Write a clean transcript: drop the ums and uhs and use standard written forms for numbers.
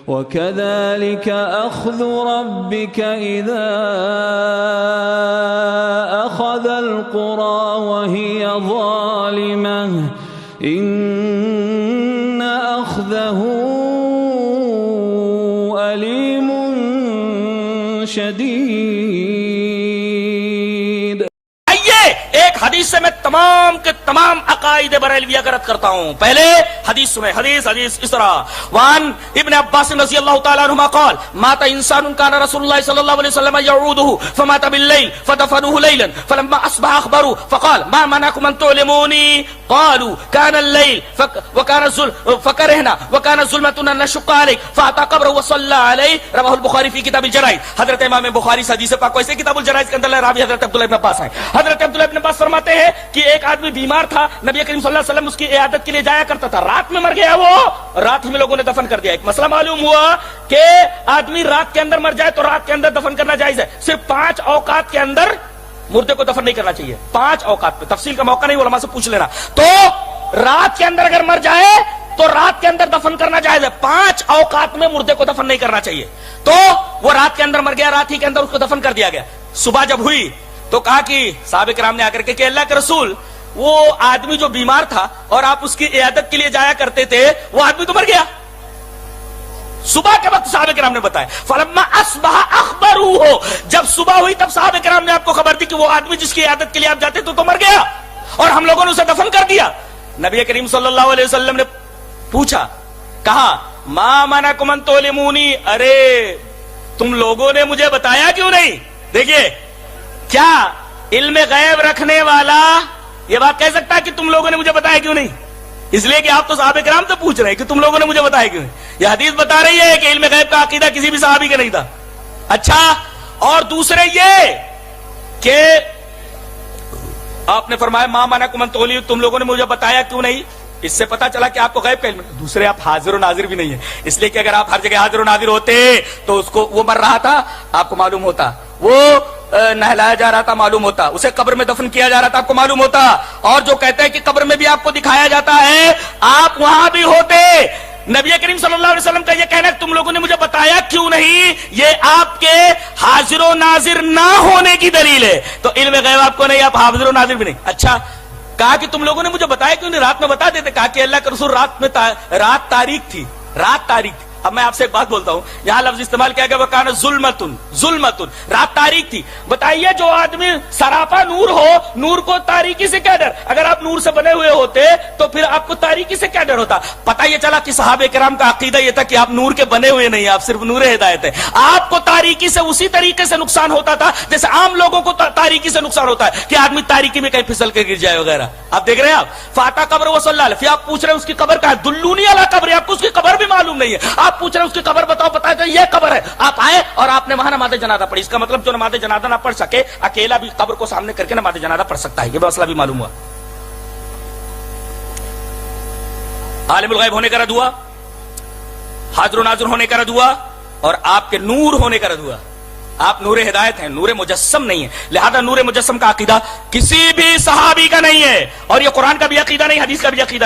وَكَذَلِكَ أَخْذُ رَبِّكَ إِذَا أَخَذَ الْقُرَى وَهِيَ ظَالِمَةٌ إِنَّ أَخْذَهُ أَلِيمٌ شَدِيدٌ۔ ایک حدیث سے میں تمام کے تمام عقائد بریلویہ کا رد کرتا ہوں۔ پہلے حدیث سنیں، حدیث اس طرح وان ابن عباس رضی اللہ تعالی عنہما قال مات انسان كان رسول الله صلى الله عليه وسلم يعوده فمات بالليل فدفنوه ليلا فلما اصبح اخبروا فقال ما منعكم ان تعلموني قالوا كان الليل وكان فكرهنا وكان ظلمة ان نشق عليك فاتى قبره وصلى عليه رواه البخاري في كتاب الجرائد۔ حضرت امام بخاری حدیث پاک کو ایسے کتاب الجرائد کے اندر راوی حضرت عبداللہ ابن عباس ہیں۔ حضرت عبداللہ ابن عباس فرماتے ہیں کہ ایک آدمی بیمار تھا، نبی کریم صلی اللہ علیہ وسلم اس کی عیادت کے لیے جایا کرتا تھا، رات میں مر گیا، وہ رات میں لوگوں نے دفن کر دیا۔ ایک مسئلہ معلوم ہوا کہ آدمی رات کے اندر مر جائے تو رات کے اندر دفن کرنا جائز ہے، صرف 5 اوقات کے اندر مردے کو دفن نہیں کرنا چاہیے، 5 اوقات پہ، تفصیل کا موقع نہیں، علماء سے پوچھ لینا۔ تو رات کے اندر اگر مر جائے تو رات کے اندر دفن کرنا جائز ہے، 5 اوقات میں مردے کو دفن نہیں کرنا چاہیے۔ تو وہ رات کے اندر مر گیا، رات ہی کے اندر اس کو دفن کر دیا گیا۔ صبح جب ہوئی تو کہا کہ صحابہ کرام نے آ کر کے کہ اللہ کے رسول، وہ آدمی جو بیمار تھا اور آپ اس کی عیادت کے لیے جایا کرتے تھے، وہ آدمی تو مر گیا۔ صبح کے وقت صحابہ کرام نے بتایا فلما اصبح اخبروه، جب صبح ہوئی تب صحابہ کرام نے آپ کو خبر دی کہ وہ آدمی جس کی عیادت کے لیے آپ جاتے تو مر گیا اور ہم لوگوں نے اسے دفن کر دیا۔ نبی کریم صلی اللہ علیہ وسلم نے پوچھا، کہا ما منعکم ان تعلمونی، ارے تم لوگوں نے مجھے بتایا کیوں نہیں؟ دیکھیے کیا علم غیب رکھنے والا یہ بات کہہ سکتا ہے کہ تم لوگوں نے مجھے بتایا کیوں نہیں؟ اس لیے کہ آپ تو صحابہ کرام سے پوچھ رہے ہیں کہ تم لوگوں نے مجھے بتایا کیوں نہیں۔ یہ حدیث بتا رہی ہے کہ علم غیب کا عقیدہ کسی بھی صحابی کا نہیں تھا۔ اچھا، اور دوسرے یہ کہ آپ نے فرمایا ما منعکم ان تعلمونی، تم لوگوں نے مجھے بتایا کیوں نہیں؟ اس سے پتا چلا کہ آپ کو غیب کا علم ہے۔ دوسرے آپ حاضر و ناظر بھی نہیں ہے، اس لیے کہ اگر آپ ہر جگہ حاضر و ناظر ہوتے تو اس کو وہ مر رہا تھا آپ کو معلوم ہوتا، وہ نہلایا جا رہا تھا معلوم ہوتا، اسے قبر میں دفن کیا جا رہا تھا آپ کو معلوم ہوتا، اور جو کہتے ہیں کہ قبر میں بھی آپ کو دکھایا جاتا ہے آپ وہاں بھی ہوتے۔ نبی کریم صلی اللہ علیہ وسلم کا یہ کہنا ہے تم لوگوں نے مجھے بتایا کیوں نہیں، یہ آپ کے حاضر و ناظر نہ ہونے کی دلیل ہے۔ تو علم غیب آپ کو نہیں، آپ حاضر و ناظر بھی نہیں۔ اچھا، کہا کہ تم لوگوں نے مجھے بتایا کیوں نہیں، رات میں بتا دیتے۔ کہا کہ اللہ کے رسول رات تاریک تھی، رات تاریک تھی۔ اب میں آپ سے ایک بات بولتا ہوں، یہاں لفظ استعمال کیا گیا وکان ظلمتن، ظلمتن، رات تاریک تھی۔ بتائیے جو آدمی سراپا نور ہو، نور کو تاریکی سے کیا ڈر؟ اگر آپ نور سے بنے ہوئے ہوتے تو پھر آپ کو تاریکی سے کیا ڈر ہوتا؟ پتہ یہ چلا کہ صحابہ کرام کا عقیدہ یہ تھا کہ آپ نور کے بنے ہوئے نہیں، آپ صرف نور ہدایت ہے۔ آپ کو تاریکی سے اسی طریقے سے نقصان ہوتا تھا جیسے عام لوگوں کو تاریکی سے نقصان ہوتا ہے کہ آدمی تاریکی میں کہیں پھسل کے گر جائے وغیرہ۔ آپ دیکھ رہے ہیں، آپ فاتا قبر وصلی علیہ، پھر آپ پوچھ رہے ہیں اس کی قبر کہاں ہے؟ دلونی علی قبر، آپ کو اس کی قبر بھی معلوم نہیں ہے، آپ پوچھ رہے ہیں اس کی قبر بتاؤ، بتایا تو یہ قبر ہے۔ آپ آئے اور آپ نے وہاں نماز جنازہ پڑھی، اس کا مطلب جو نماز جنازہ نہ پڑھ سکے اکیلا بھی قبر کو سامنے کر کے نماز جنازہ پڑھ سکتا ہے، یہ مسئلہ بھی معلوم ہوا۔ عالم الغیب ہونے کا رد ہوا، حاضر و ناظر ہونے کا رد ہوا، اور آپ کے نور ہونے کا رد ہوا۔ آپ نور ہدایت ہیں، نور مجسم نہیں ہے، لہذا نور مجسم کا عقیدہ کسی بھی صحابی کا نہیں ہے، اور یہ قرآن کا بھی عقیدہ نہیں، حدیث کا بھی عقیدہ